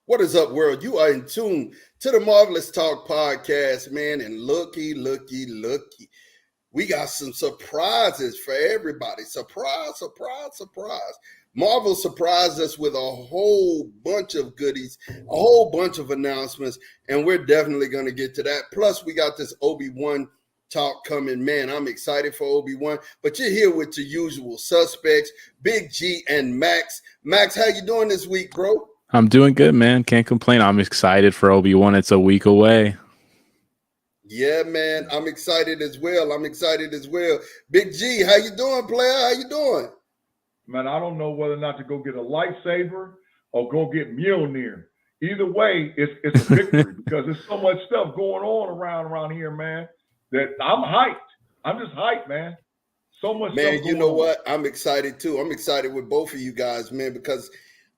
What is up, world? You are in tune to the Marvelous Talk podcast, man. And looky. We got some surprises for everybody. Surprise. Marvel surprised us with a whole bunch of goodies, a whole bunch of announcements, and we're definitely going to get to that. Plus, we got this Obi-Wan talk coming. Man, I'm excited for Obi-Wan, but you're here with your usual suspects, Big G and Max. Max, how you doing this week, bro? I'm doing good, man. Can't complain. I'm excited for Obi-Wan. It's a week away. Yeah, man. I'm excited as well. Big G, how you doing, player? How you doing? Man, I don't know whether or not to go get a lightsaber or go get Mjolnir. Either way, it's a victory because there's so much stuff going on around here, man, that I'm hyped. I'm just hyped, man. So much stuff Man, going you know on. what? I'm excited too. I'm excited with both of you guys, man, because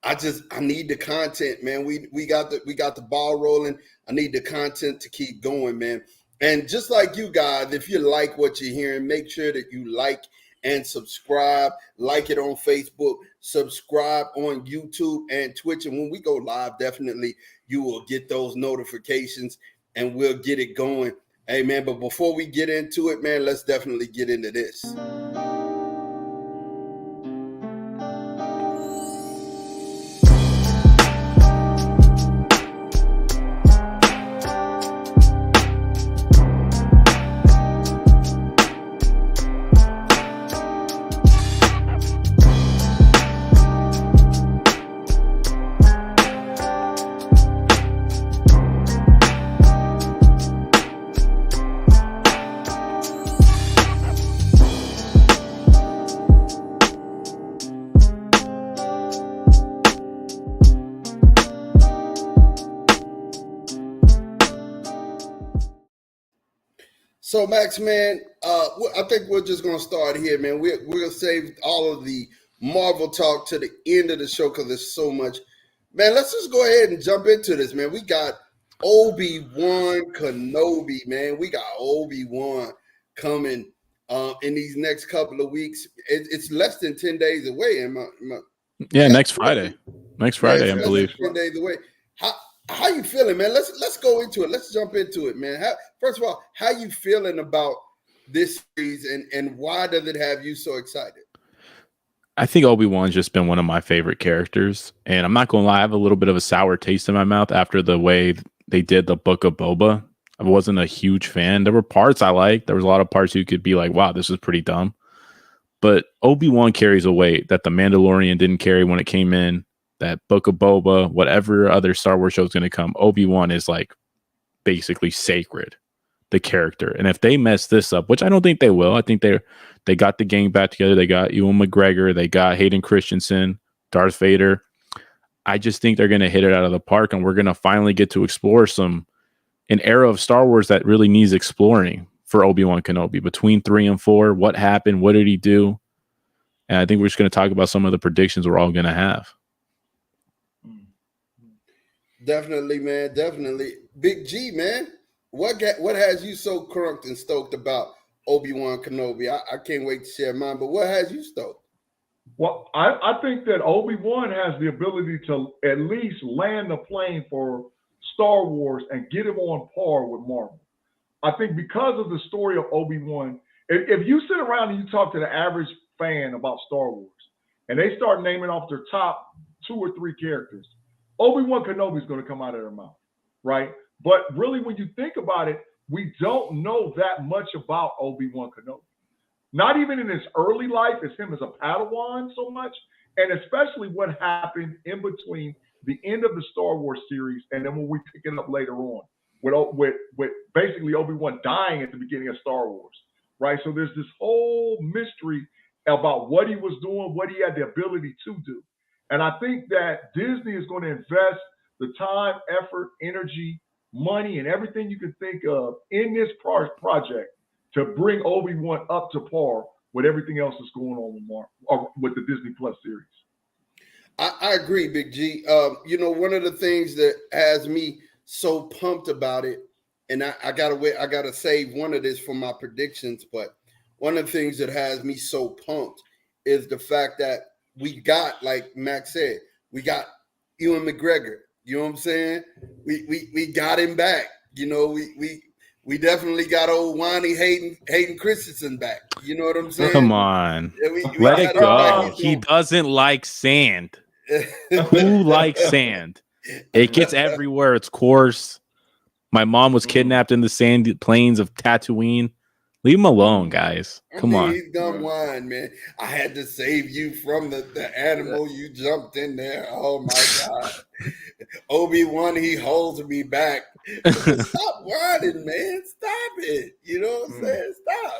I need the content, man. We got the ball rolling. I need the content to keep going, man. And just like you guys, if you like what you're hearing, make sure that you like and subscribe. Like it on Facebook, subscribe on YouTube and Twitch. And when we go live, definitely you will get those notifications and we'll get it going. Hey, man, but before we get into it, man, let's definitely get into this. So, Max, man, I think we're just going to start here, man. We're going to save all of the Marvel talk to the end of the show because there's so much. Man, let's just go ahead and jump into this, man. We got Obi-Wan Kenobi, man. We got Obi-Wan coming in these next couple of weeks. It's less than 10 days away. Next Friday. Next Friday, I believe. 10 days away. How you feeling, man? Let's go into it. Let's jump into it, man. First of all, how you feeling about this series and why does it have you so excited? I think Obi-Wan's just been one of my favorite characters. And I'm not going to lie, I have a little bit of a sour taste in my mouth after the way they did the Book of Boba. I wasn't a huge fan. There were parts I liked. There was a lot of parts you could be like, wow, this is pretty dumb. But Obi-Wan carries a weight that the Mandalorian didn't carry when it came in. That Book of Boba, whatever other Star Wars show is going to come, Obi-Wan is like basically sacred, the character. And if they mess this up, which I don't think they will, I think they got the gang back together. They got Ewan McGregor, they got Hayden Christensen, Darth Vader. I just think they're going to hit it out of the park, and we're going to finally get to explore an era of Star Wars that really needs exploring for Obi-Wan Kenobi. Between 3 and 4, what happened? What did he do? And I think we're just going to talk about some of the predictions we're all going to have. Definitely, man. Definitely. Big G, man. What has you so crunked and stoked about Obi-Wan Kenobi? I can't wait to share mine, but what has you stoked? Well, I think that Obi-Wan has the ability to at least land the plane for Star Wars and get him on par with Marvel. I think because of the story of Obi-Wan, if you sit around and you talk to the average fan about Star Wars and they start naming off their top 2 or 3 characters, Obi-Wan Kenobi is going to come out of their mouth, right? But really, when you think about it, we don't know that much about Obi-Wan Kenobi. Not even in his early life as him as a Padawan so much, and especially what happened in between the end of the Star Wars series and then when we pick it up later on with basically Obi-Wan dying at the beginning of Star Wars, right? So there's this whole mystery about what he was doing, what he had the ability to do. And I think that Disney is going to invest the time, effort, energy, money, and everything you can think of in this project to bring Obi-Wan up to par with everything else that's going on with the Disney Plus series. I agree, Big G. One of the things that has me so pumped about it, and I gotta save one of this for my predictions, but one of the things that has me so pumped is the fact that we got, like Max said, we got Ewan McGregor, You know what I'm saying? We got him back. You know, we definitely got old whiny Hayden Christensen back. You know what I'm saying? Come on. Yeah, we Let got it him back go. into He him. doesn't like sand. Who likes sand? It gets everywhere. It's coarse. My mom was kidnapped in the sandy plains of Tatooine. Leave him alone, guys. Come on. He's gone wine, man. I had to save you from the animal. You jumped in there. Oh my God. Obi-Wan, he holds me back. Stop whining, man. Stop it. You know what I'm saying? Stop.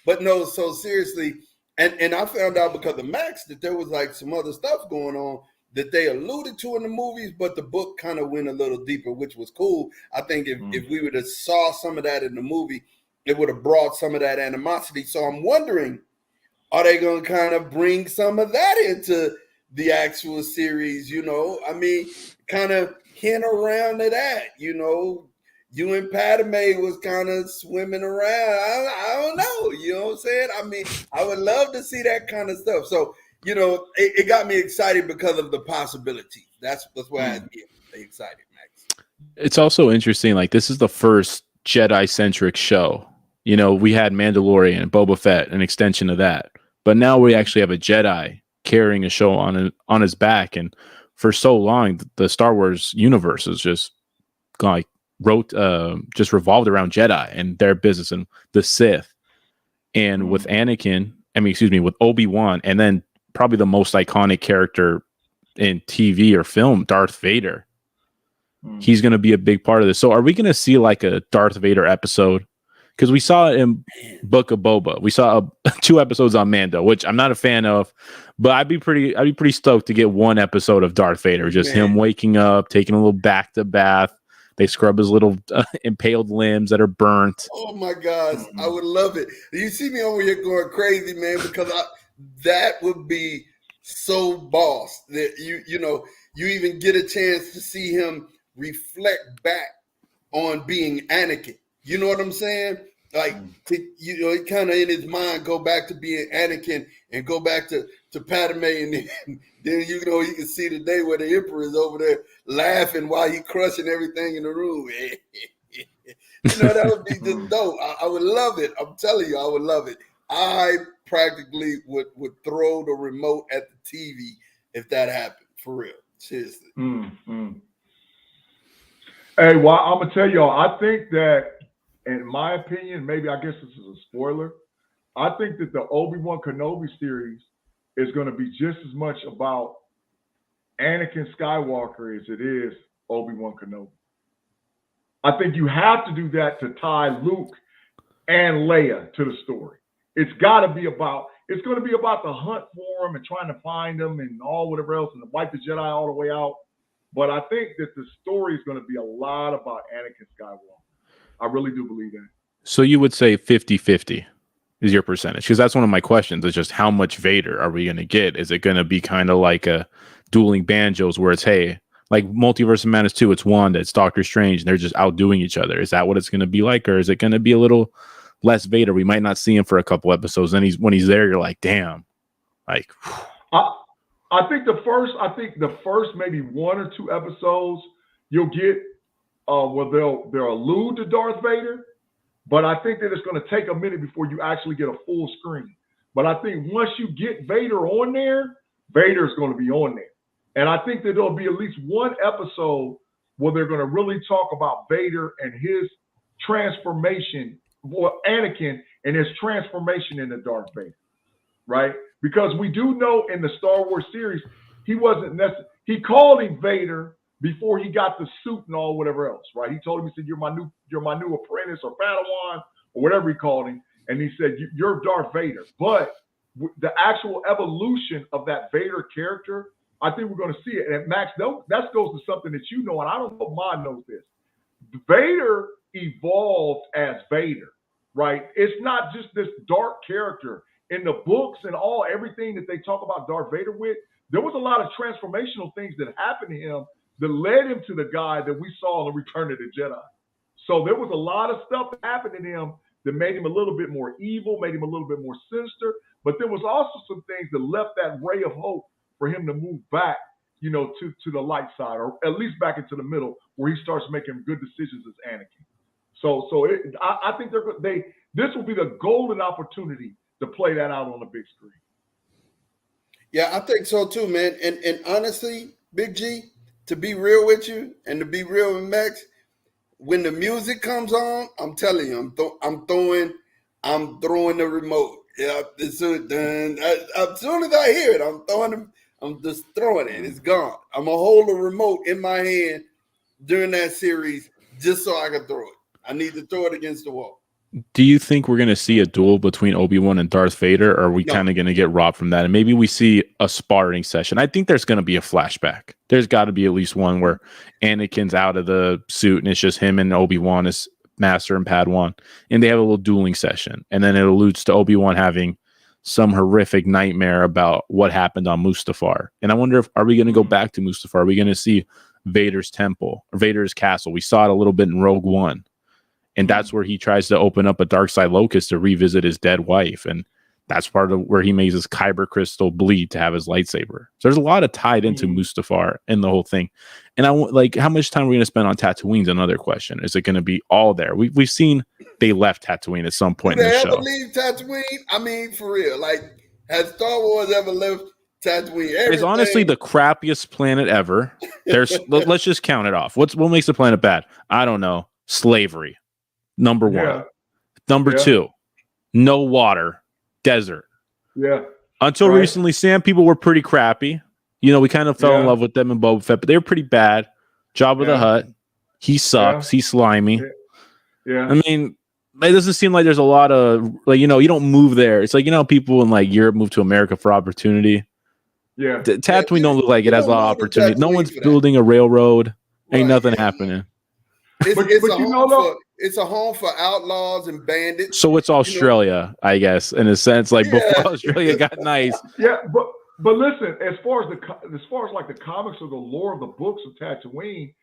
But no, so seriously, and I found out because of Max that there was like some other stuff going on that they alluded to in the movies, but the book kind of went a little deeper, which was cool. I think if we would have saw some of that in the movie, it would have brought some of that animosity. So I'm wondering, are they going to kind of bring some of that into the actual series? You know, I mean, kind of hint around to that. You know, you and Padme was kind of swimming around. I don't know. You know what I'm saying? I mean, I would love to see that kind of stuff. So, you know, it got me excited because of the possibility. That's why I get excited, Max. It's also interesting. Like, this is the first Jedi-centric show. You know, we had Mandalorian, Boba Fett, an extension of that. But now we actually have a Jedi carrying a show on his back. And for so long, the Star Wars universe is just like just revolved around Jedi and their business and the Sith. And with with Obi-Wan, and then probably the most iconic character in TV or film, Darth Vader. He's going to be a big part of this. So are we going to see like a Darth Vader episode? Because we saw it in Book of Boba. We saw 2 episodes on Mando, which I'm not a fan of, but I'd be pretty stoked to get 1 episode of Darth Vader. Just him waking up, taking a little back to bath. They scrub his little impaled limbs that are burnt. Oh my gosh, I would love it. You see me over here going crazy, man, because that would be so boss that you even get a chance to see him reflect back on being Anakin. You know what I'm saying? Like, he kind of in his mind go back to being Anakin and go back to Padme, and then you can see the day where the Emperor is over there laughing while he crushing everything in the room. That would be just dope. I would love it. I'm telling you, I would love it. I practically would throw the remote at the TV if that happened, for real. Seriously. Hey, well, I'm gonna tell y'all, I think that, in my opinion, maybe I guess this is a spoiler, I think that the Obi-Wan Kenobi series is going to be just as much about Anakin Skywalker as it is Obi-Wan Kenobi. I think you have to do that to tie Luke and Leia to the story. It's going to be about the hunt for him and trying to find him and all whatever else and to wipe the Jedi all the way out. But I think that the story is going to be a lot about Anakin Skywalker. I really do believe that. So you would say 50-50 is your percentage? Because that's one of my questions. Is just how much Vader are we going to get? Is it going to be kind of like a dueling banjos where it's, hey, like Multiverse of Madness 2, it's Wanda, it's Doctor Strange, and they're just outdoing each other. Is that what it's going to be like? Or is it going to be a little less Vader? We might not see him for a couple episodes. Then when he's there, you're like, damn. Like, I think the first maybe 1 or 2 episodes you'll get where they'll allude to Darth Vader, but I think that it's going to take a minute before you actually get a full screen. But I think once you get Vader on there, Vader's going to be on there. And I think that there'll be at least 1 episode where they're going to really talk about Vader and his transformation, or Anakin and his transformation into Darth Vader, right? Because we do know in the Star Wars series, he called him Vader before he got the suit and all whatever else, right? He told him, he said, you're my new apprentice or Padawan or whatever he called him. And he said, you're Darth Vader. But the actual evolution of that Vader character, I think we're going to see it. And Max, that goes to something that you know, and I don't know if Mod knows this. Vader evolved as Vader, right? It's not just this dark character. In the books and everything that they talk about Darth Vader with, there was a lot of transformational things that happened to him that led him to the guy that we saw in the Return of the Jedi. So there was a lot of stuff that happened to him that made him a little bit more evil, made him a little bit more sinister. But there was also some things that left that ray of hope for him to move back to the light side, or at least back into the middle, where he starts making good decisions as Anakin. I think this will be the golden opportunity to play that out on the big screen. Yeah, I think so too, man. And honestly, Big G, to be real with you and to be real with Max, when the music comes on, I'm telling you, I'm throwing the remote. Yeah, as soon as I hear it, I'm just throwing it. It's gone. I'm gonna hold the remote in my hand during that series just so I can throw it. I need to throw it against the wall. Do you think we're going to see a duel between Obi-Wan and Darth Vader, or are we kind of going to get robbed from that? And maybe we see a sparring session. I think there's going to be a flashback. There's got to be at least one where Anakin's out of the suit and it's just him and Obi-Wan as Master and Padawan, and they have a little dueling session. And then it alludes to Obi-Wan having some horrific nightmare about what happened on Mustafar. And I wonder are we going to go back to Mustafar? Are we going to see Vader's temple or Vader's castle? We saw it a little bit in Rogue One. And that's where he tries to open up a dark side locus to revisit his dead wife. And that's part of where he makes his kyber crystal bleed to have his lightsaber. So there's a lot of tied into Mustafar and the whole thing. And I want, like, how much time are we going to spend on Tatooine is another question. Is it going to be all there? We've seen they left Tatooine at some point in the show. Did they ever leave Tatooine? I mean, for real. Like, has Star Wars ever left Tatooine? It's honestly the crappiest planet ever. Let's just count it off. What makes the planet bad? I don't know. Slavery. Number one. Yeah. Number two, no water, desert. Yeah. Until recently, Sand people were pretty crappy. We kind of fell in love with them in Boba Fett, but they were pretty bad. Jabba the Hutt, he sucks. He's slimy. Yeah. I mean, it doesn't seem like there's a lot of, you don't move there. It's like, people in like Europe move to America for opportunity. Yeah. Tatooine don't look like it has a lot of opportunity. No one's building a railroad. Ain't nothing happening. It's a home for outlaws and bandits. So it's Australia, I guess, in a sense. Like before Australia got nice. Yeah, but listen, as far as like the comics or the lore of the books of Tatooine,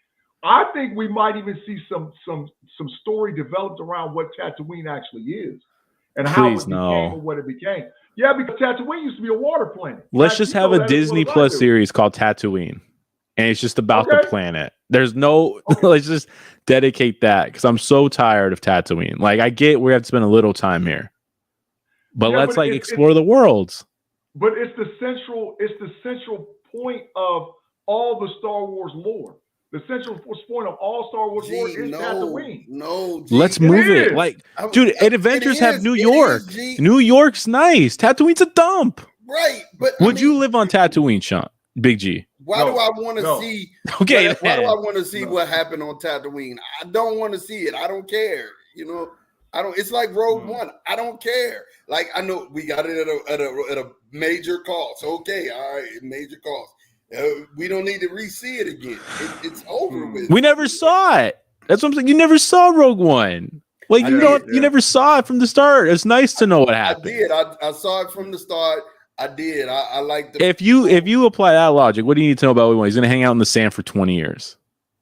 I think we might even see some story developed around what Tatooine actually is and how it became or what it became. Yeah, because Tatooine used to be a water planet. Let's just have a Disney Plus series called Tatooine. And it's just about the planet. There's no, let's just dedicate that because I'm so tired of Tatooine. Like, I get we have to spend a little time here, but let's explore the worlds. But it's the central point of all the Star Wars lore. The central point of all Star Wars lore is Tatooine. Let's move it. Like, dude, Adventures have New York. New York's nice. Tatooine's a dump. Right. But would you live on Tatooine, Sean? Big G. Why do I want to see? Okay. Why do I want to see what happened on Tatooine? I don't want to see it. I don't care. I don't. It's like Rogue One. I don't care. Like, I know we got it at a major cost. Okay, all right, major cost. We don't need to re-see it again. It's over with. We never saw it. That's what I'm saying. You never saw Rogue One. Like, you never saw it from the start. It's nice to know what happened. I did. I saw it from the start. I did. I like the. If you apply that logic, what do you need to know about Obi-Wan? He's going to hang out in the sand for 20 years.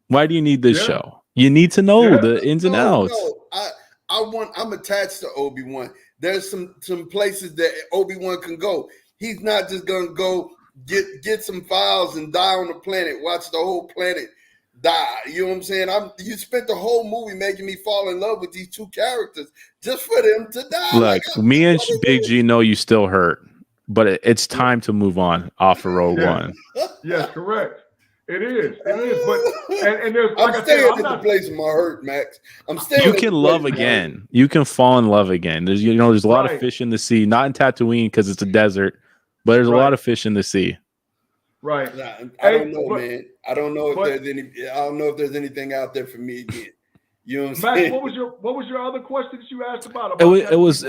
Why do you need this show? You need to know the ins and outs. No, I'm attached to Obi-Wan. There's some places that Obi-Wan can go. He's not just going to go get some files and die on the planet. Watch the whole planet die. You know what I'm saying? You spent the whole movie making me fall in love with these two characters just for them to die. Look, me and Big G know you still hurt. But it's time to move on off of Rogue One. Yes, correct. It is. But and there's I'm staying at the place of my hurt, Max. I'm staying. You can love again. You can fall in love again. There's there's a lot of fish in the sea. Not in Tatooine because it's a desert, but there's a lot of fish in the sea. Right. I don't know, man. I don't know if there's anything out there for me again. You know what I'm saying? Max, what was your other question that you asked about it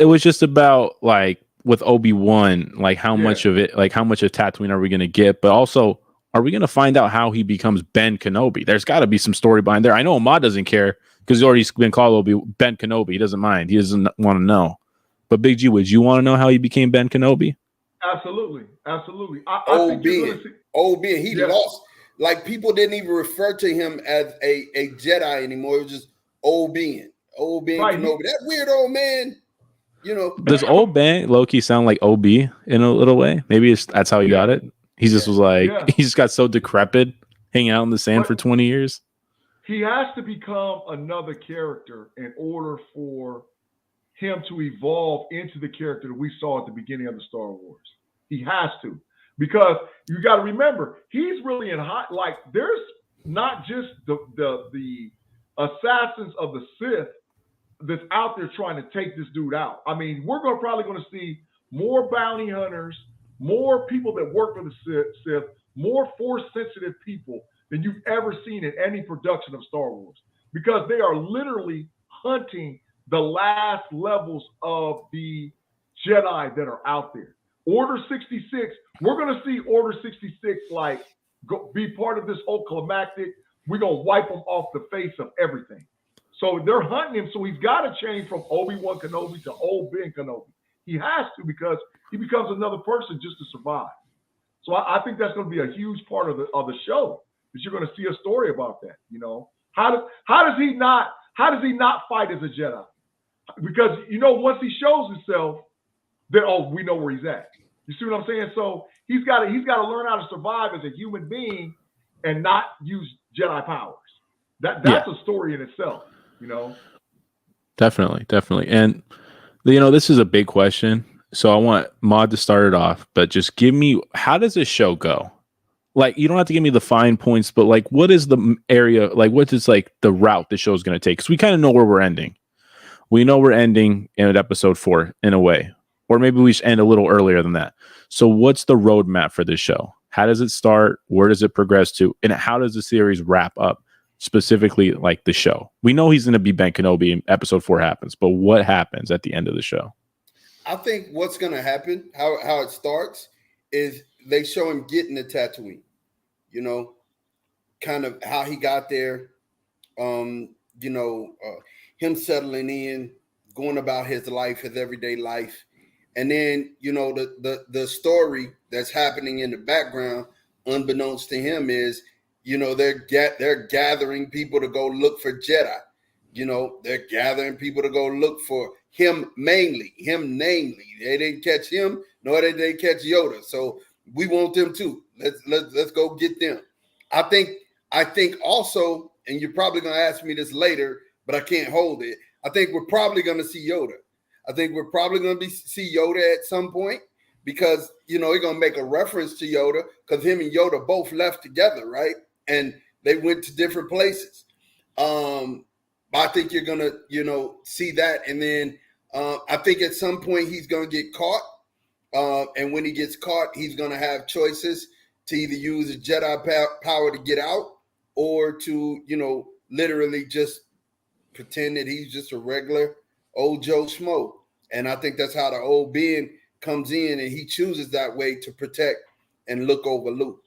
was just about like. With Obi-Wan, like how much of Tatooine are we going to get? But also, are we going to find out how he becomes Ben Kenobi? There's got to be some story behind there. I know Ahmad doesn't care because he's already been called Ben Kenobi. He doesn't mind. He doesn't want to know. But Big G, would you want to know how he became Ben Kenobi? Absolutely. Obi-Wan. He lost. Like, people didn't even refer to him as a Jedi anymore. It was just Obi-Wan. Kenobi. That weird old man. Does old Ben low-key sound like OB in a little way? Maybe that's how he got it. He just was like, Yeah. he just got so decrepit, hanging out in the sand for 20 years. He has to become another character in order for him to evolve into the character that we saw at the beginning of the Star Wars. He has to, because you got to remember, he's really in hot. Like, there's not just the assassins of the Sith that's out there trying to take this dude out. I mean, we're probably going to see more bounty hunters, more people that work for the Sith, more force-sensitive people than you've ever seen in any production of Star Wars, because they are literally hunting the last levels of the Jedi that are out there. Order 66, we're going to see Order 66 like be part of this whole climactic. We're going to wipe them off the face of everything. So they're hunting him. So he's got to change from Obi-Wan Kenobi to old Ben Kenobi. He has to, because he becomes another person just to survive. So I think that's going to be a huge part of the show, that you're going to see a story about that. You know, how does he not fight as a Jedi? Because, you know, once he shows himself, then we know where he's at. You see what I'm saying? So he's got to learn how to survive as a human being and not use Jedi powers. That's a story in itself, you know. Definitely. And you know, this is a big question, so I want Maud to start it off, but just give me, how does this show go? Like, you don't have to give me the fine points, but like, what is the area, like what is like the route the show is going to take? Because we kind of know where we're ending. We know we're ending in episode 4 in a way, or maybe we should end a little earlier than that. So what's the roadmap for this show? How does it start? Where does it progress to? And how does the series wrap up? Specifically, like the show. We know he's going to be Ben Kenobi in episode 4 happens, but what happens at the end of the show? I think what's going to happen, how it starts, is they show him getting the Tatooine. You know, kind of how he got there. Him settling in, going about his life, his everyday life. And then, you know, the story that's happening in the background, unbeknownst to him, is, you know, they're gathering people to go look for Jedi. You know, they're gathering people to go look for him namely. They didn't catch him, nor did they catch Yoda. So we want them too. Let's go get them. I think also, and you're probably gonna ask me this later, but I can't hold it. I think we're probably gonna see Yoda. I think we're probably gonna see Yoda at some point, because, you know, they're gonna make a reference to Yoda, because him and Yoda both left together, right? And they went to different places. I think you're gonna, you know, see that, and then I think at some point he's gonna get caught, and when he gets caught, he's gonna have choices to either use his Jedi power to get out, or to, you know, literally just pretend that he's just a regular old Joe Schmo. And I think that's how the old Ben comes in, and he chooses that way to protect and look over Luke.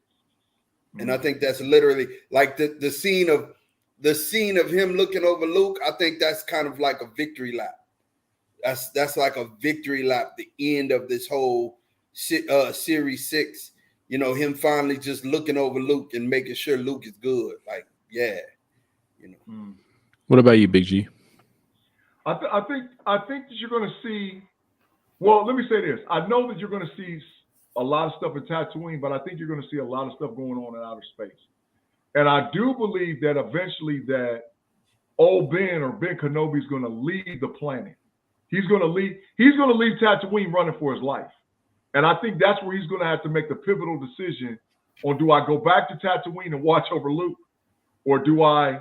And I think that's literally like the scene of him looking over Luke. I think that's kind of like a victory lap. That's like a victory lap, the end of this whole series 6. You know, him finally just looking over Luke and making sure Luke is good. Like, yeah, you know. What about you, Big G? I think that you're going to see. Well, let me say this. I know that you're going to see a lot of stuff in Tatooine, but I think you're going to see a lot of stuff going on in outer space. And I do believe that eventually that old Ben, or Ben Kenobi, is going to leave the planet. He's going to leave Tatooine running for his life. And I think that's where he's going to have to make the pivotal decision on, do I go back to Tatooine and watch over Luke, or do I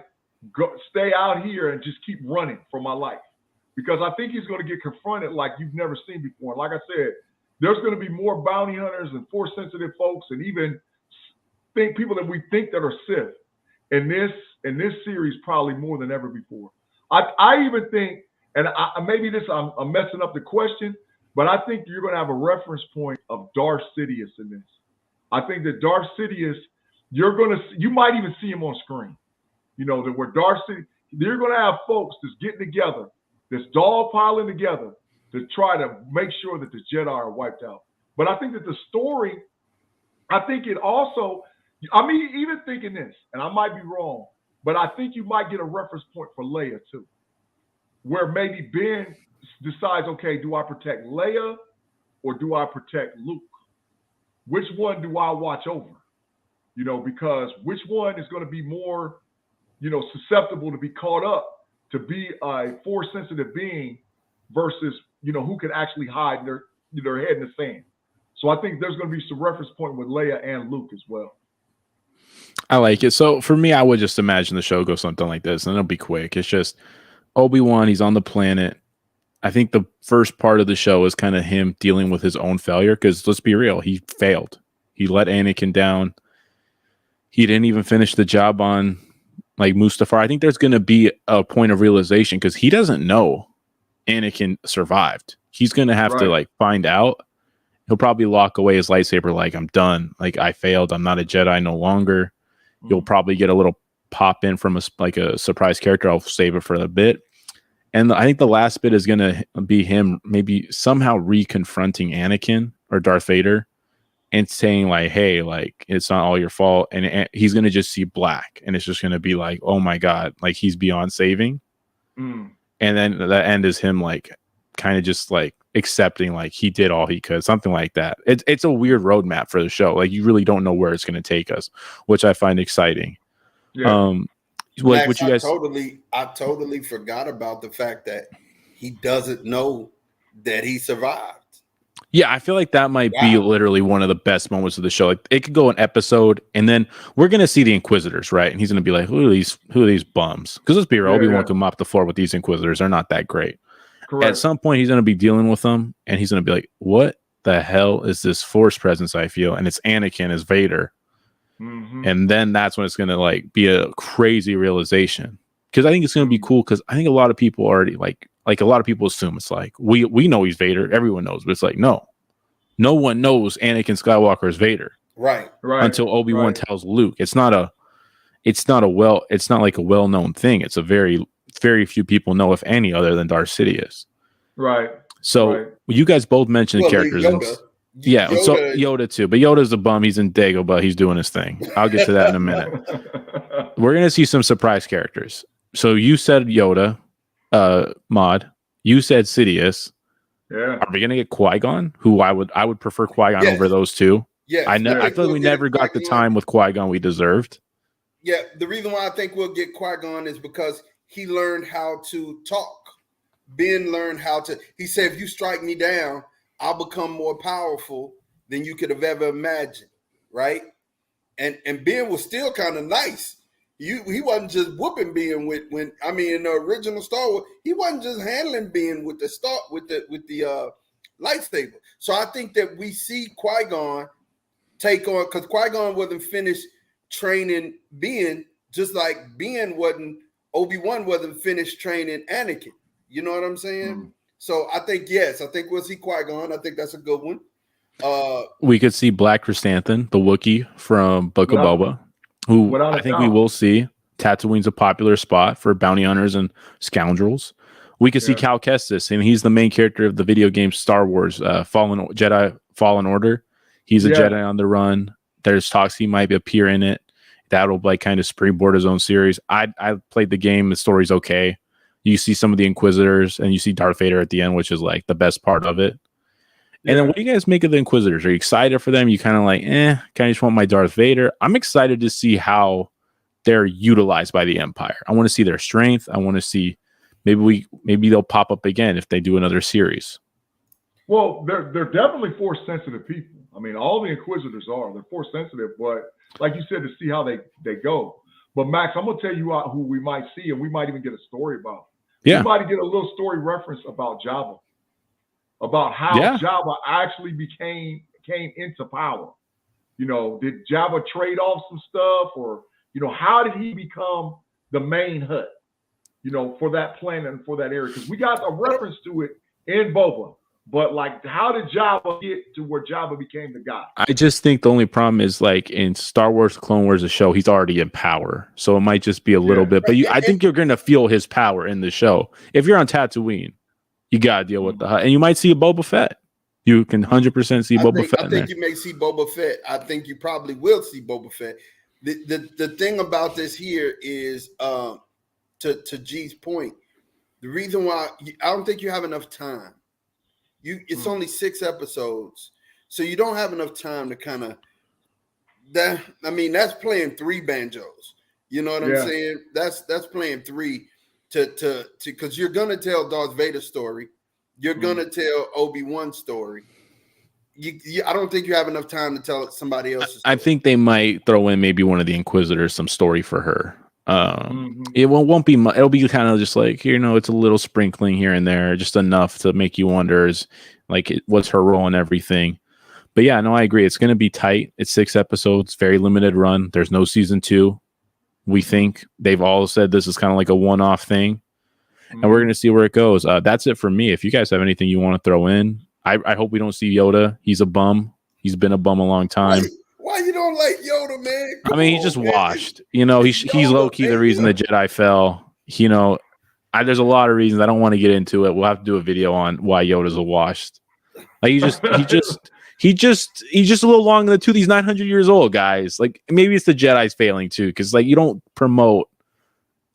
stay out here and just keep running for my life? Because I think he's going to get confronted like you've never seen before. And like I said, there's going to be more bounty hunters and force-sensitive folks, and even people that we think that are Sith in this series, probably more than ever before. I even think, and maybe I'm messing up the question, but I think you're going to have a reference point of Darth Sidious in this. I think that Darth Sidious, you might even see him on screen. You know, that where Darth Sidious, you're going to have folks that's getting together, that's dogpiling together to try to make sure that the Jedi are wiped out. But I think that the story, I think it also, I mean, even thinking this, and I might be wrong, but I think you might get a reference point for Leia too, where maybe Ben decides, okay, do I protect Leia or do I protect Luke? which one do I watch over? You know, because which one is going to be more, you know, susceptible to be caught up, to be a force sensitive being versus, you know, who can actually hide their head in the sand. So I think there's going to be some reference point with Leia and Luke as well. I like it. So for me, I would just imagine the show goes something like this, and it'll be quick. It's just Obi-Wan, he's on the planet. I think the first part of the show is kind of him dealing with his own failure, because let's be real, he failed. He let Anakin down. He didn't even finish the job on like Mustafar. I think there's going to be a point of realization, because he doesn't know Anakin survived. He's going to have to like find out. He'll probably lock away his lightsaber like, I'm done. Like, I failed. I'm not a Jedi no longer. You'll probably get a little pop in from a surprise character. I'll save it for a bit. And I think the last bit is going to be him maybe somehow reconfronting Anakin or Darth Vader and saying like, hey, like, it's not all your fault. And he's going to just see black. And it's just going to be like, oh my God, like he's beyond saving. And then the end is him like kind of just like accepting like he did all he could, something like that. It's a weird roadmap for the show. Like you really don't know where it's going to take us, which I find exciting. Yeah. What you guys? I totally forgot about the fact that he doesn't know that he survived. Yeah, I feel like that might be literally one of the best moments of the show. Like it could go an episode, and then we're gonna see the Inquisitors, right? And he's gonna be like, "Who are these bums?" Because let's be real, Obi-Wan can mop the floor with these Inquisitors. They're not that great. Correct. At some point, he's gonna be dealing with them, and he's gonna be like, "What the hell is this Force presence I feel?" And it's Anakin as Vader. And then that's when it's going to like be a crazy realization, because I think it's going to be cool, because I think a lot of people already like a lot of people assume it's like we know he's Vader, everyone knows, but it's like no one knows Anakin Skywalker is Vader, right until Obi-Wan tells Luke. It's not like a well-known thing. It's a very few people know, if any, other than Darth Sidious. So you guys both mentioned the characters. Yeah, Yoda. So Yoda too, but Yoda's a bum. He's in Dagobah. He's doing his thing. I'll get to that in a minute. We're gonna see some surprise characters. So you said Yoda, Mod. You said Sidious. Yeah. Are we gonna get Qui-Gon? Who I would prefer Qui-Gon over those two. Yeah. I feel like we never got the time with Qui-Gon we deserved. Yeah, the reason why I think we'll get Qui-Gon is because he learned how to talk. Ben learned how to. He said, "If you strike me down, I'll become more powerful than you could have ever imagined," right? And Ben was still kind of nice. He wasn't just whooping Ben in the original Star Wars, he wasn't just handling Ben with the lightsaber. So I think that we see Qui-Gon take on, because Qui-Gon wasn't finished training Ben, just like Obi-Wan wasn't finished training Anakin. You know what I'm saying? So I think we'll see Qui-Gon. I think that's a good one. We could see Black Chrysanthemum, the Wookiee from Book of Boba, who I think we will see. Tatooine's a popular spot for bounty hunters and scoundrels. We could see Cal Kestis, and he's the main character of the video game Star Wars Fallen Order. He's a Jedi on the run. There's talks he might appear in it. That'll like kind of springboard his own series. I played the game. The story's okay. You see some of the Inquisitors, and you see Darth Vader at the end, which is like the best part of it. And then what do you guys make of the Inquisitors? Are you excited for them? You kind of like, kind of just want my Darth Vader. I'm excited to see how they're utilized by the Empire. I want to see their strength. I want to see maybe they'll pop up again if they do another series. Well, they're definitely force sensitive people. I mean, all the Inquisitors they're force sensitive, but like you said, to see how they go. But Max, I'm gonna tell you who we might see, and we might even get a story about. Yeah. We might get a little story reference about Jabba, about how Jabba actually came into power. You know, did Jabba trade off some stuff, or how did he become the main Hutt? For that planet and for that area, because we got a reference to it in Boba. But like, how did Jabba get to where Jabba became the guy? I just think the only problem is like in Star Wars Clone Wars, the show, he's already in power. So it might just be a little bit. But I think you're going to feel his power in the show. If you're on Tatooine, you got to deal with the Hutt. And you might see a Boba Fett. You can 100% see Boba Fett. I think you may see Boba Fett. I think you probably will see Boba Fett. The thing about this here is, to G's point, the reason why I don't think you have enough time. It's only 6 episodes, So you don't have enough time to kind of that. I mean, that's playing 3 banjos. You know what I'm saying? That's playing 3 to because you're gonna tell Darth Vader's story, you're gonna tell Obi-Wan's story. I don't think you have enough time to tell somebody else's story. I think they might throw in maybe one of the Inquisitors, some story for her. It won't be much. It'll be kind of just like, you know, it's a little sprinkling here and there, just enough to make you wonder, what's her role and everything. But yeah, no, I agree. It's going to be tight. It's 6 episodes, very limited run. There's no season 2. We think they've all said this is kind of like a one-off thing, and we're going to see where it goes. That's it for me. If you guys have anything you want to throw in, I hope we don't see Yoda. He's a bum. He's been a bum a long time. Why you don't like Yoda, man? He's just washed. You know, he's low-key the reason the Jedi fell. You know, there's a lot of reasons. I don't want to get into it. We'll have to do a video on why Yoda's a washed. Like he's just a little long in the tooth. He's 900 years old, guys. Like maybe it's the Jedi's failing too, because like you don't promote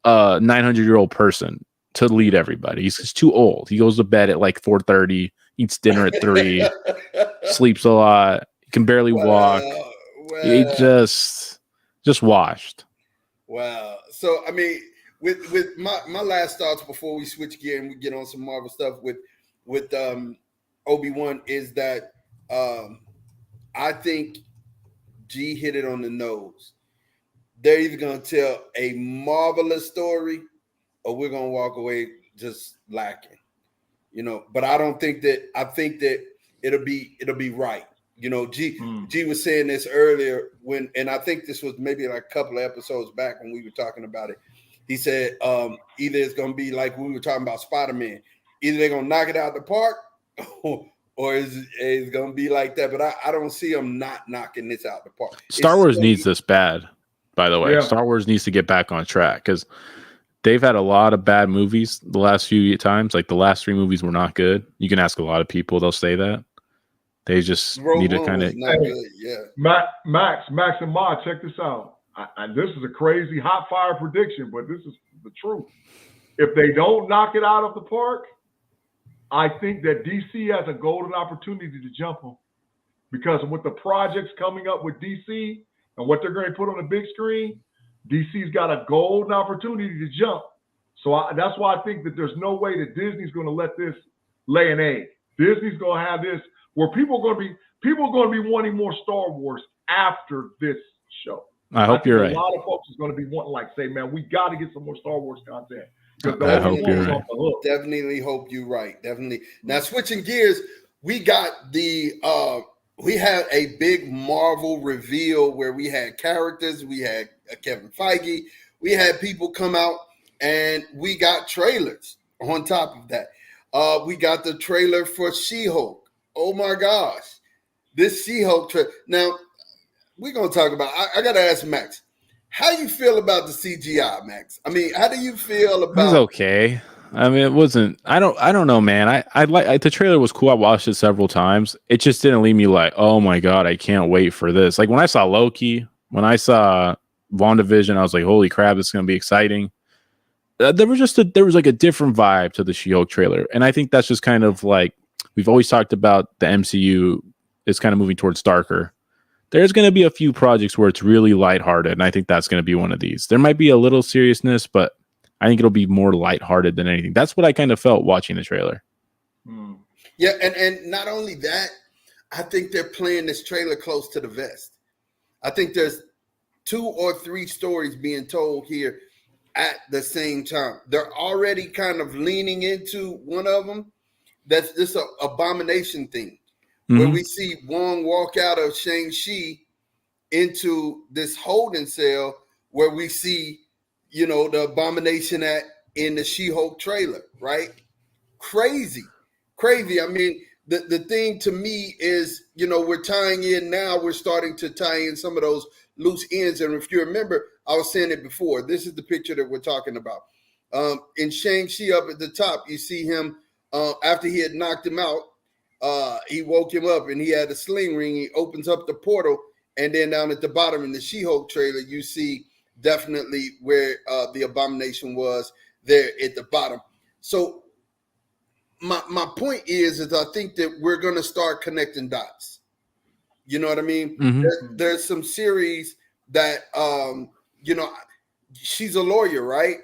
a 900-year-old person to lead everybody. He's just too old. He goes to bed at like 4:30, eats dinner at 3, sleeps a lot, can barely walk. He just washed. Wow. So I mean, with my last thoughts before we switch gear and we get on some Marvel stuff with Obi-Wan is that I think G hit it on the nose. They're either gonna tell a marvelous story or we're gonna walk away just lacking. You know, but I think that it'll be right. You know, G was saying this earlier and I think this was maybe like a couple of episodes back when we were talking about it. He said either it's gonna be like we were talking about Spider-Man, either they're gonna knock it out of the park or it's gonna be like that. But I don't see them not knocking this out of the park. Star Wars needs this bad, by the way. Yeah. Star Wars needs to get back on track because they've had a lot of bad movies the last few times. Like the last 3 movies were not good. You can ask a lot of people; they'll say that. They just need to kind of. Max and Ma, check this out. This is a crazy hot fire prediction, but this is the truth. If they don't knock it out of the park, I think that DC has a golden opportunity to jump them, because with the projects coming up with DC and what they're going to put on the big screen, DC's got a golden opportunity to jump. So that's why I think that there's no way that Disney's going to let this lay an egg. Disney's going to have this where people are going to be wanting more Star Wars after this show. I hope you're right. A lot of folks is going to be wanting, like, say, man, we got to get some more Star Wars content. I hope you're right. Definitely hope you're right. Definitely. Now, switching gears, we got we had a big Marvel reveal where we had characters, we had Kevin Feige, we had people come out, and we got trailers on top of that. We got the trailer for She-Hulk. Oh my gosh, this She-Hulk trailer. Now, we're going to talk about, I got to ask Max, how you feel about the CGI, Max? I mean, how do you feel about? It's okay. I mean, it wasn't. I don't know, man. I like the trailer was cool. I watched it several times. It just didn't leave me like, oh my god, I can't wait for this. Like when I saw Loki, when I saw WandaVision, I was like, holy crap, this is gonna be exciting. There was like a different vibe to the She-Hulk trailer, and I think that's just kind of like we've always talked about. The MCU is kind of moving towards darker. There's going to be a few projects where it's really lighthearted, and I think that's going to be one of these. There might be a little seriousness, but I think it'll be more lighthearted than anything. That's what I kind of felt watching the trailer. Yeah, and not only that, I think they're playing this trailer close to the vest. I think there's 2 or 3 stories being told here at the same time. They're already kind of leaning into one of them. That's this abomination thing. Where we see Wong walk out of Shang-Chi into this holding cell where we see, you know, the abomination in the She-Hulk trailer, right? Crazy. I mean, the thing to me is, you know, we're starting to tie in some of those loose ends. And if you remember, I was saying it before, this is the picture that we're talking about. In Shang-Chi up at the top, you see him after he had knocked him out. He woke him up and he had a sling ring. He opens up the portal, and then down at the bottom in the She-Hulk trailer, you see definitely where the abomination was there at the bottom. So my point is I think that we're going to start connecting dots. You know what I mean? Mhm. There's some series that, you know, she's a lawyer, right?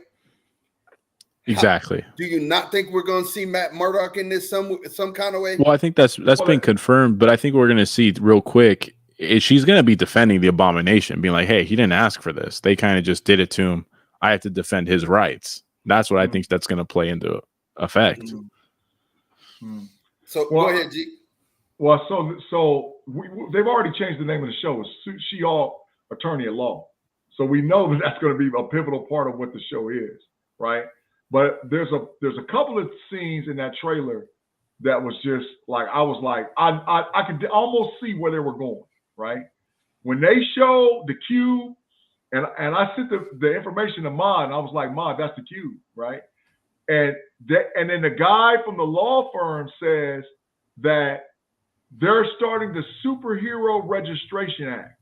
Exactly. Do you not think we're going to see Matt Murdock in this some kind of way? Well, I think that's been confirmed, but I think we're going to see real quick. She's going to be defending the Abomination, being like, "Hey, he didn't ask for this. They kind of just did it to him. I have to defend his rights." That's what I think that's going to play into effect. So go ahead, G. Well, they've already changed the name of the show. It's She-Hulk Attorney at Law. So we know that that's going to be a pivotal part of what the show is, right? But there's a couple of scenes in that trailer that was just like, I was like, I could almost see where they were going, right? When they show the cube, and I sent the information to Ma, and I was like, Ma, that's the cube, right? And then the guy from the law firm says that they're starting the Superhero Registration Act,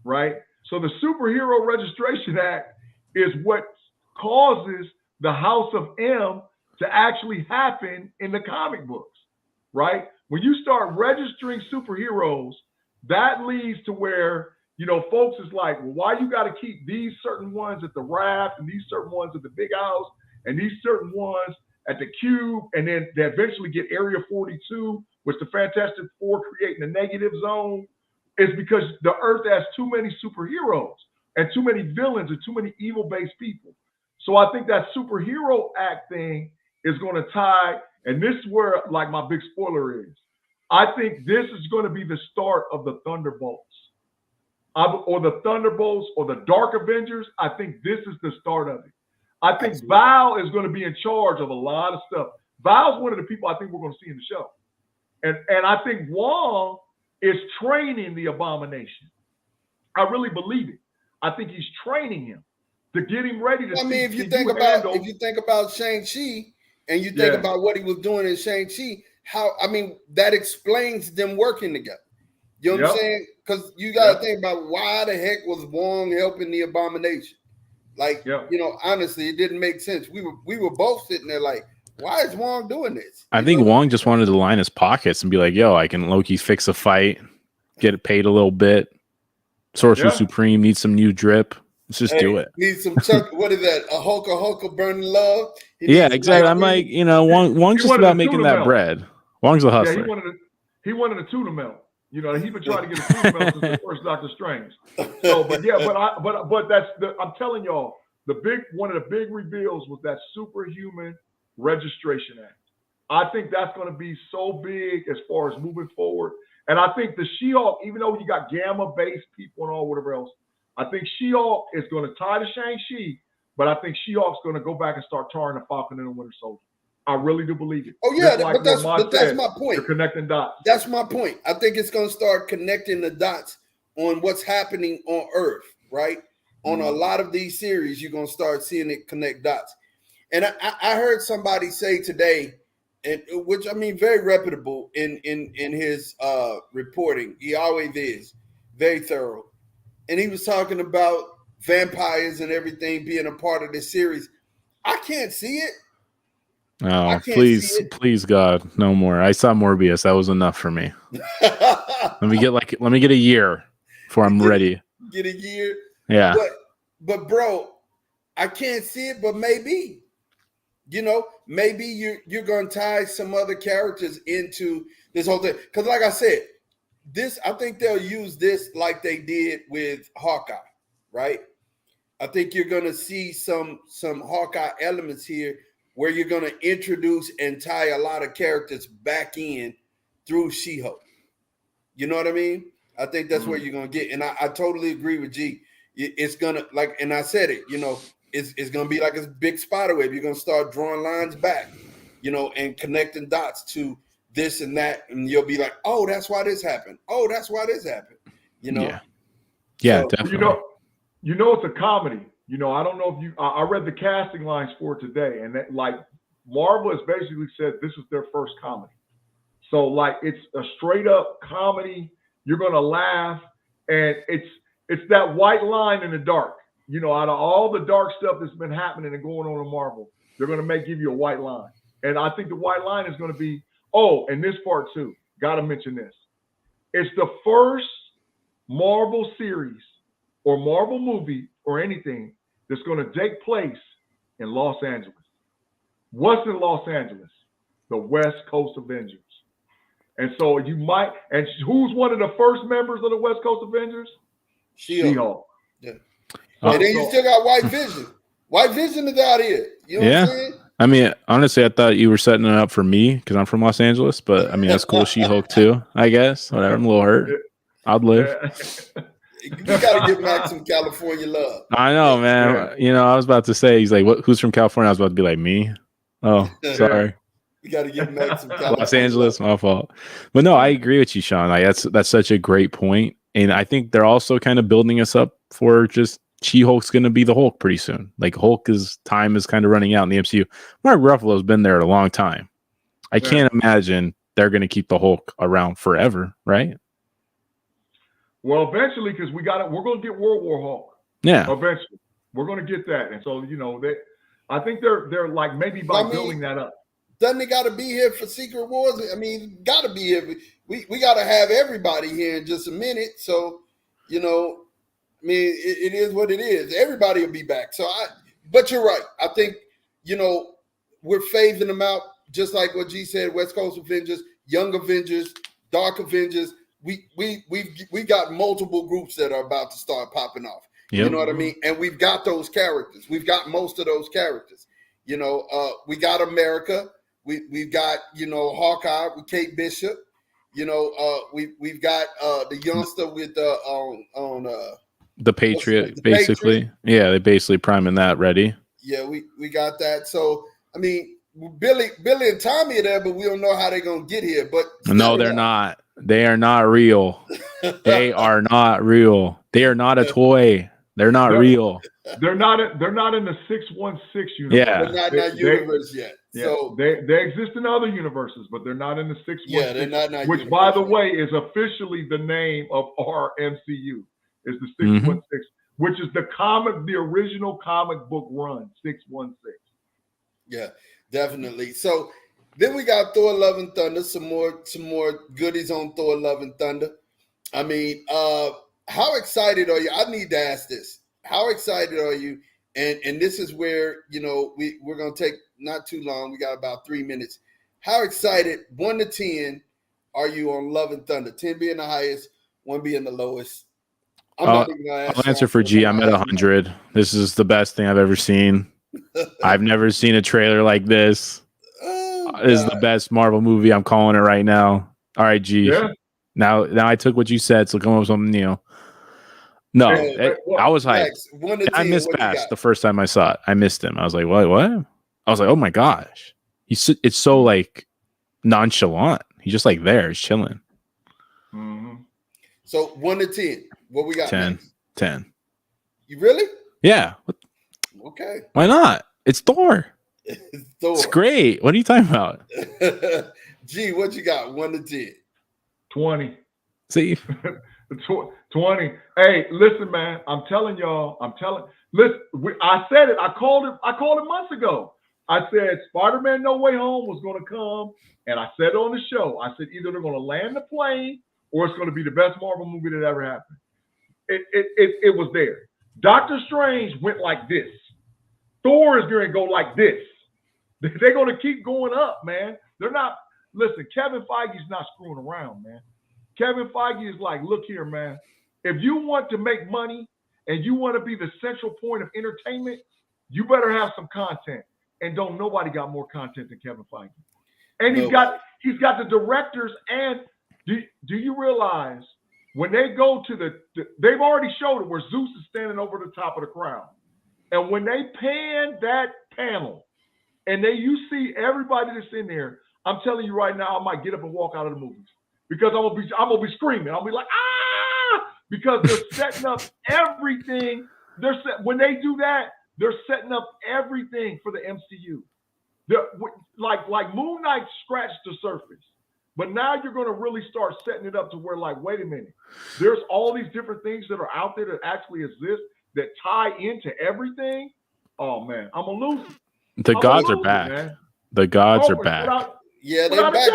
right? So the Superhero Registration Act is what causes the House of M to actually happen in the comic books, right? When you start registering superheroes, that leads to where, you know, folks is like, well, why you got to keep these certain ones at the Raft and these certain ones at the Big House and these certain ones at the Cube, and then they eventually get Area 42, which the Fantastic Four creating the negative zone, is because the Earth has too many superheroes and too many villains and too many evil-based people. So I think that Superhero Act thing is going to tie, and this is where, like, my big spoiler is. I think this is going to be the start of the Thunderbolts. Or the Thunderbolts or the Dark Avengers. I think this is the start of it. I think Absolutely. Val is going to be in charge of a lot of stuff. Val's one of the people I think we're going to see in the show. And I think Wong is training the Abomination. I really believe it. I think he's training him to get him ready to. I mean, if you think about Shang-Chi and you think about what he was doing in Shang-Chi, that explains them working together. You know what I'm saying? Because you got to think about why the heck was Wong helping the Abomination? Like, you know, honestly, it didn't make sense. We were both sitting there like, why is Wong doing this? I think Wong just wanted to line his pockets and be like, yo, I can low-key fix a fight, get it paid a little bit. Sorcerer Supreme needs some new drip. Let's just do it. Need some what is that? A Hulka burning love? Yeah, exactly. I'm like, you know, Wong's just about making that bread. Wong's a hustler. Yeah, he wanted a tuna melt. You know, he's been trying to get a tuna melt since the first Doctor Strange. So, but that's I'm telling y'all, one of the big reveals was that Superhuman Registration Act. I think that's going to be so big as far as moving forward. And I think the She-Hulk, even though you got Gamma-based people and all whatever else, I think She-Hulk is going to tie to Shang-Chi, but I think She-Hulk's going to go back and start tarring the Falcon and the Winter Soldier. I really do believe it. Oh yeah, but that's my point. You're connecting dots. That's my point. I think it's going to start connecting the dots on what's happening on Earth, right? On a lot of these series, you're going to start seeing it connect dots. And I heard somebody say today, and which I mean, very reputable in his reporting. He always is very thorough, and he was talking about vampires and everything being a part of this series. I can't see it. Oh, please, God, no more. I saw Morbius. That was enough for me. let me get a year before I'm ready. Get a year. Yeah. But bro, I can't see it, but maybe. You know, maybe you're going to tie some other characters into this whole thing. Because like I said, I think they'll use this like they did with Hawkeye, right? I think you're going to see some Hawkeye elements here where you're going to introduce and tie a lot of characters back in through She-Hulk. You know what I mean? I think that's where you're going to get. And I totally agree with G. It's going to, like, and I said it, you know, it's going to be like a big spider web. You're going to start drawing lines back, you know, and connecting dots to this and that. And you'll be like, oh, that's why this happened. Oh, that's why this happened. You know? Yeah, definitely. You know, it's a comedy. You know, I don't know if I read the casting lines for it today, and that, like, Marvel has basically said this is their first comedy. So, like, it's a straight up comedy. You're gonna laugh, and it's that white line in the dark. You know, out of all the dark stuff that's been happening and going on in Marvel, they're gonna give you a white line, and I think the white line is gonna be, and this part too. Got to mention this. It's the first Marvel series or Marvel movie or anything that's going to take place in Los Angeles. What's in Los Angeles? The West Coast Avengers. And so you might, and who's one of the first members of the West Coast Avengers? She-Hulk. Yeah. And then you still got White Vision. White Vision is out here. You know what I'm saying? I mean, honestly, I thought you were setting it up for me because I'm from Los Angeles, but I mean, that's cool. She-Hulk too, I guess. Whatever. I'm a little hurt. I'd live. You got to give Max some California love. I know, man. Yeah. You know, I was about to say, he's like, "What? Who's from California?" I was about to be like, "Me." Oh, sorry. You got to give Max some California Los Angeles, my fault. But no, I agree with you, Sean. Like that's such a great point, and I think they're also kind of building us up for just She-Hulk's going to be the Hulk pretty soon. Like time is kind of running out in the MCU. Mark Ruffalo's been there a long time. I can't imagine they're going to keep the Hulk around forever, right? Well, eventually, because we're going to get World War Hulk. Yeah. Eventually, we're going to get that, and so I think they're like maybe by building that up. Doesn't it got to be here for Secret Wars? I mean, got to be here. We got to have everybody here in just a minute. So, I mean, it is what it is. Everybody will be back. But you're right. I think, we're phasing them out, just like what G said, West Coast Avengers, Young Avengers, Dark Avengers. We got multiple groups that are about to start popping off. Yep. You know what I mean? And we've got those characters. We've got most of those characters. We got America. We've got, Hawkeye with Kate Bishop. We've got the youngster with the Patriot, basically. Patriot. Yeah, they basically priming that ready. Yeah, we got that. So, I mean, Billy and Tommy are there, but we don't know how they're going to get here. But no, they're not. They are not real. They are not real. They are not a toy. They're not real. They're not in the 616 universe. Yeah. They're not in that universe yet. Yeah, so they exist in other universes, but they're not in the 616. Yeah, they're not in that which, by the way, is officially the name of our MCU. Is the 616, which is the original comic book run, 616. Yeah, definitely. So then we got Thor: Love and Thunder. Some more goodies on Thor: Love and Thunder. I mean, how excited are you? I need to ask this. How excited are you? And this is where, we're going to take not too long. We got about 3 minutes. How excited, 1 to 10, are you on Love and Thunder? 10 being the highest, 1 being the lowest. I'll answer for G. I'm at 100. This is the best thing I've ever seen. I've never seen a trailer like this. This is the best Marvel movie. I'm calling it right now. All right, G. Yeah. Now I took what you said, so come up with something new. No, I was hyped. I missed Bass the first time I saw it. I missed him. I was like, what? I was like, oh my gosh. It's so like nonchalant. He's just like there, he's chilling. Mm-hmm. So 1 to 10. What we got? 10. 10. You really? Yeah. Okay. Why not? It's Thor. Thor. It's great. What are you talking about? G, what you got? 1 to 10. 20. See? 20. Hey, listen, man. I'm telling y'all. Listen, I said it. I called it months ago. I said Spider-Man No Way Home was going to come, and I said on the show, I said either they're going to land the plane or it's going to be the best Marvel movie that ever happened. It was there. Doctor Strange went like this. Thor is going to go like this. They're going to keep going up, man. They're not. Listen, Kevin Feige's not screwing around, man. Kevin Feige is like, look here, man. If you want to make money and you want to be the central point of entertainment, you better have some content. And nobody got more content than Kevin Feige. And he's got the directors. And do you realize when they go to they've already showed it where Zeus is standing over the top of the crowd. And when they pan that panel and you see everybody that's in there, I'm telling you right now, I might get up and walk out of the movies because I'm gonna be screaming. I'll be like, ah, because they're setting up everything. When they do that, they're setting up everything for the MCU. Like Moon Knight scratched the surface, but now you're going to really start setting it up to where, like, wait a minute, there's all these different things that are out there that actually exist that tie into everything. Oh man, I'm gonna lose it. The gods are back. Man. The gods are back. Yeah, they're back,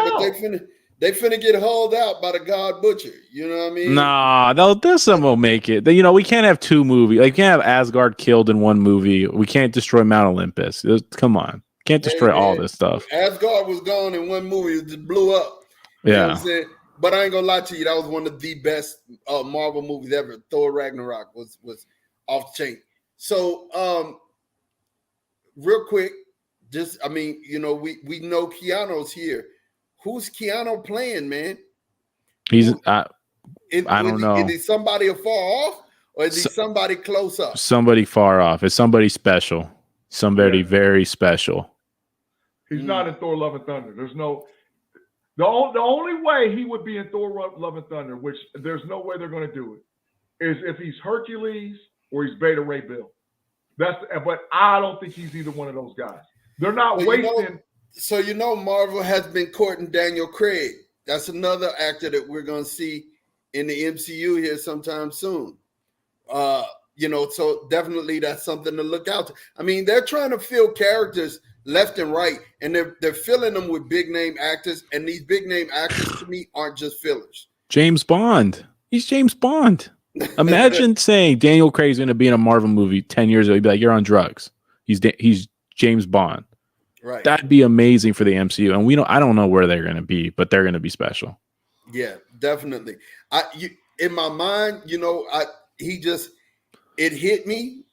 but They finna get hauled out by the God Butcher. You know what I mean? Nah, this one will make it. You know, we can't have two movies. Like, we can't have Asgard killed in one movie. We can't destroy Mount Olympus. Come on. Can't destroy all this stuff. Asgard was gone in one movie. It just blew up. Yeah. You know what I'm saying? But I ain't gonna lie to you. That was one of the best Marvel movies ever. Thor Ragnarok was off the chain. So, real quick, I mean, you know, we know Keanu's here. Who's Keanu playing, man? I don't know. Is he somebody afar off, or is he somebody close up? Somebody far off. It's somebody special. Somebody very special. He's not in Thor: Love and Thunder. There's no. The only way he would be in Thor: Love and Thunder, which there's no way they're going to do it, is if he's Hercules or he's Beta Ray Bill. But I don't think he's either one of those guys. They're not wasting. So you know, Marvel has been courting Daniel Craig. That's another actor that we're going to see in the MCU here sometime soon. You know, so definitely that's something to look out to. I mean, they're trying to fill characters left and right, and they're filling them with big name actors, and these big name actors to me aren't just fillers. James Bond. He's James Bond. Imagine saying Daniel Craig's going to be in a Marvel movie 10 years ago. He'd be like, you're on drugs. He's James Bond. Right. That'd be amazing for the MCU. And I don't know where they're going to be, but they're going to be special. Yeah, definitely. In my mind, you know, it hit me.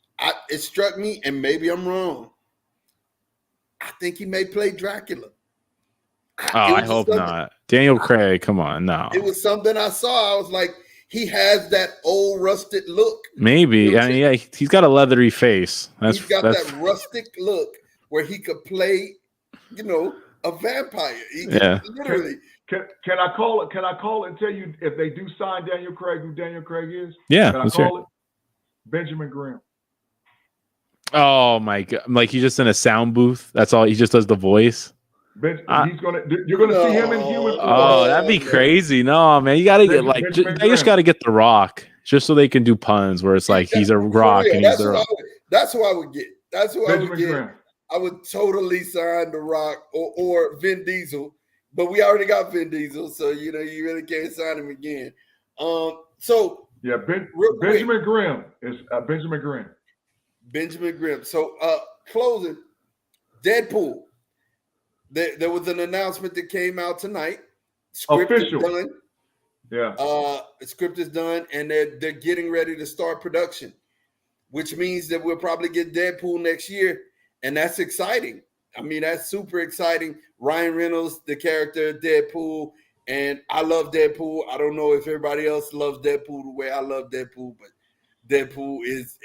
It struck me, and maybe I'm wrong. I think he may play Dracula. I hope not. Daniel Craig, come on, no. It was something I saw. I was like, he has that old rusted look. Maybe. You know, I mean, yeah, he's got a leathery face. He's got that rustic look where he could play, you know, a vampire. Literally. Can I call it? Can I call it and tell you if they do sign Daniel Craig, who Daniel Craig is? Yeah. Can I call it? Benjamin Grimm. Oh my God! Like he's just in a sound booth. That's all. He just does the voice. You're gonna see him in human form. Oh, that'd be crazy. No, man, you gotta get like they just gotta get The Rock just so they can do puns where it's like he's a rock and he's the Rock. That's who I would get. That's who Benjamin I would get. Grimm. I would totally sign The Rock or Vin Diesel, but we already got Vin Diesel, so you know you really can't sign him again. So yeah, Benjamin Grimm is Benjamin Grimm. Benjamin Grimm. So closing, Deadpool. There was an announcement that came out tonight. Script Official. is done. Yeah. The script is done, and they're getting ready to start production, which means that we'll probably get Deadpool next year, and that's exciting. I mean, that's super exciting. Ryan Reynolds, the character Deadpool, and I love Deadpool. I don't know if everybody else loves Deadpool the way I love Deadpool, but Deadpool is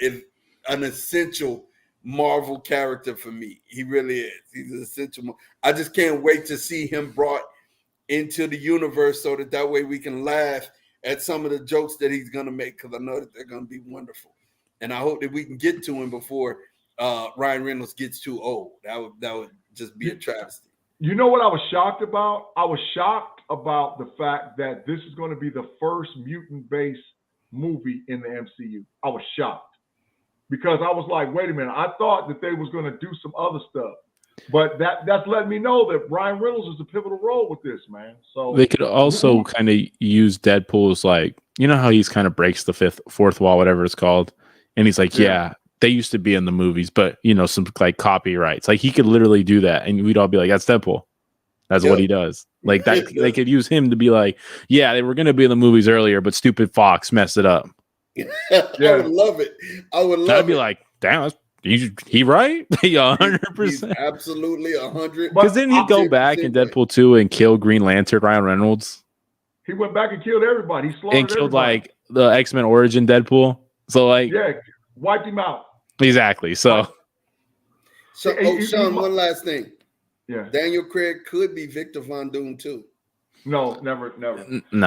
an essential Marvel character for me. He really is. He's an essential. I just can't wait to see him brought into the universe so that way we can laugh at some of the jokes that he's going to make, because I know that they're going to be wonderful. And I hope that we can get to him before Ryan Reynolds gets too old. That would just be a travesty. You know what I was shocked about? I was shocked about the fact that this is going to be the first mutant-based movie in the MCU. I was shocked because I was like, wait a minute. I thought that they was going to do some other stuff. But that's letting me know that Ryan Reynolds is a pivotal role with this, man. So they could also kind of use Deadpool's, like, you know how he's kind of breaks the fourth wall, whatever it's called. And he's like, yeah, they used to be in the movies, but you know, some like copyrights. Like he could literally do that, and we'd all be like, "That's Deadpool. That's what he does." Like that, they could use him to be like, "Yeah, they were going to be in the movies earlier, but stupid Fox messed it up." I would love it. I would love it. I'd be like, "Damn, he right? 100%, absolutely 100." Because then he'd go back in Deadpool 2 and kill Green Lantern, Ryan Reynolds. He went back and killed everybody. He slaughtered and killed everybody. Like the X-Men origin Deadpool. So like, wiped him out. Exactly. So Sean, one last thing. Yeah. Daniel Craig could be Victor Von Doom too. No, never. No,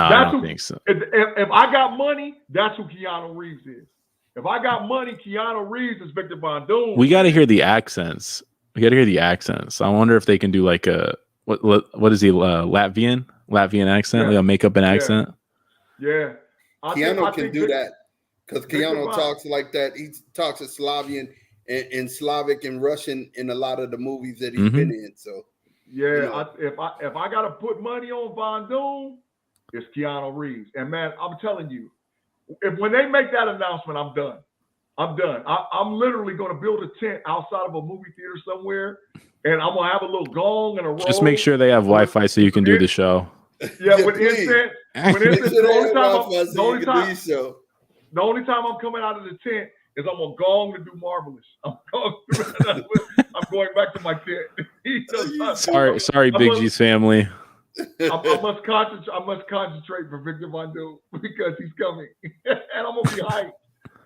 I don't think so. If I got money, that's who Keanu Reeves is. If I got money, Keanu Reeves is Victor Von Doom. We got to hear the accents. I wonder if they can do like a what is he, Latvian accent? Like a makeup and accent. Yeah. Keanu can do that. Because Keanu talks like that. He talks in Slavian and Slavic and Russian in a lot of the movies that he's been in. So Yeah, You know. if I gotta put money on Von Doom, it's Keanu Reeves. And man, I'm telling you, when they make that announcement, I'm done. I'm done. I'm literally going to build a tent outside of a movie theater somewhere, and I'm gonna have a little gong and a roll. Just make sure they have Wi-Fi so you can do the show. Yeah, Yeah, with please. incense. With Make incense, sure the they only have time Wi-Fi so you can do your show. the only time I'm coming out of the tent is I'm gonna gong to do Marvelous. I'm going back to my tent. Sorry, Big G's family. I must concentrate for Victor Von Doom because he's coming, and I'm gonna be hyped.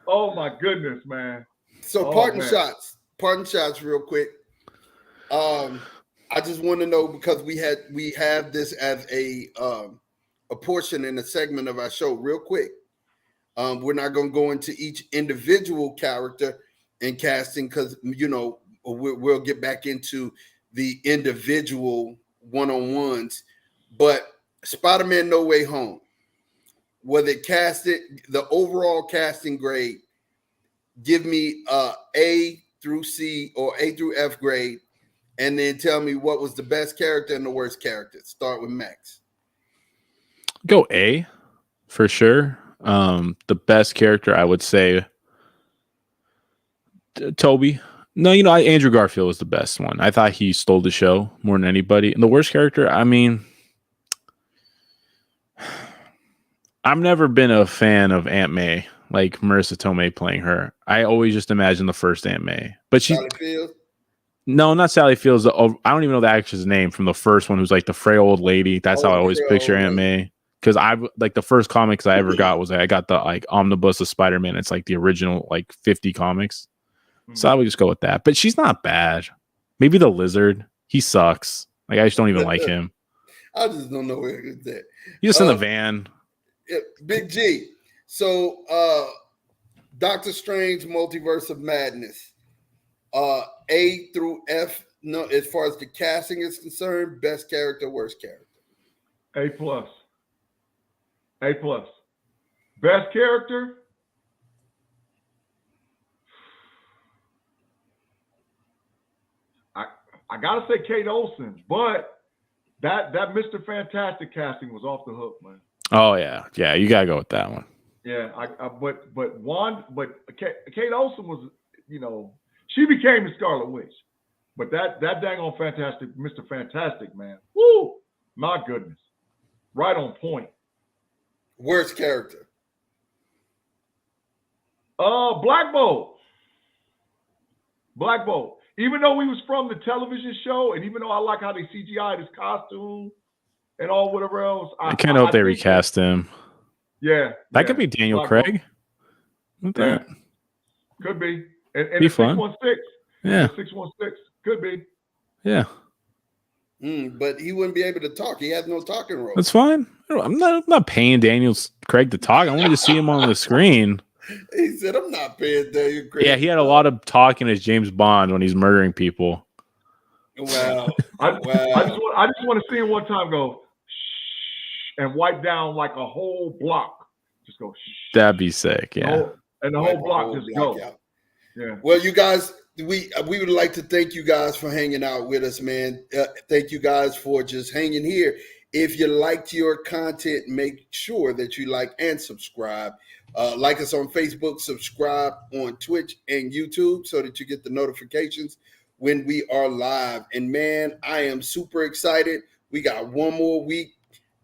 Oh my goodness, man! So parting shots, real quick. I just want to know, because we have this as a portion in a segment of our show, real quick. We're not going to go into each individual character and casting, because we'll get back into the individual one-on-ones. But Spider-Man No Way Home, was it casted, the overall casting grade? Give me A through C or A through F grade, and then tell me what was the best character and the worst character. Start with Max. Go A for sure. The best character, I would say, Toby. No, Andrew Garfield was the best one. I thought he stole the show more than anybody. And the worst character, I mean, I've never been a fan of Aunt May, like Marissa Tomei playing her. I always just imagine the first Aunt May. But Sally Fields? No, not Sally Fields. I don't even know the actress's name from the first one, who's like the frail old lady. That's how I always picture Aunt May. Because the first comics I ever got was I got the like omnibus of Spider-Man. It's like the original like 50 comics. So I would just go with that. But she's not bad. Maybe the Lizard. He sucks. Like, I just don't even like him. I just don't know where it's at. He's just in the van. Yeah, Big G. So Doctor Strange Multiverse of Madness. A through F, no, as far as the casting is concerned, best character, worst character. A+. Best character? I gotta say Kate Olsen, but that Mr. Fantastic casting was off the hook, man. Oh yeah, you gotta go with that one. Yeah, Kate Olsen was, she became the Scarlet Witch, but that dang on Fantastic, Mr. Fantastic, man, woo, my goodness, right on point. Worst character? Black Bolt. Even though he was from the television show, and even though I like how they CGI'd his costume and all whatever else, I kind of hope they recast him. Yeah, that could be Daniel Black Craig. Yeah. Could be. And be it's fun. 616. Yeah. 616. Could be. Yeah. But he wouldn't be able to talk. He has no talking role. That's fine. I'm not paying Daniel Craig to talk. I wanted to see him on the screen. He said, I'm not paying Daniel Craig. Yeah, he had a lot of talking as James Bond when he's murdering people. Wow. I just want to see him one time go shh and wipe down like a whole block. Just go shh. That'd be sick, yeah. And the whole block just go. Out. Yeah. Well, you guys, we would like to thank you guys for hanging out with us, man. Thank you guys for just hanging here. If you liked your content, make sure that you like and subscribe. Like us on Facebook, subscribe on Twitch and YouTube so that you get the notifications when we are live. And man, I am super excited. We got one more week.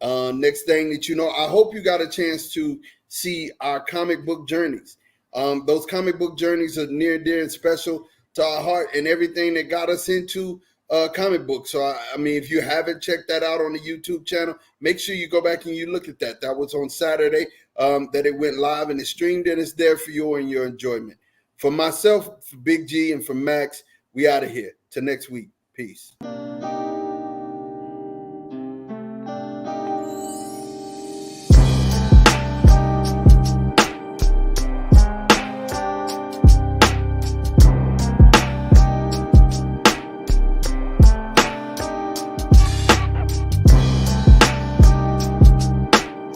Next thing that you know, I hope you got a chance to see our comic book journeys. Those comic book journeys are near, dear, and special to our heart, and everything that got us into comic books. So, I mean, if you haven't checked that out on the YouTube channel, make sure you go back and you look at that. That was on Saturday that it went live and it streamed, and it's there for you and your enjoyment. For myself, for Big G, and for Max, we out of here. Till next week. Peace.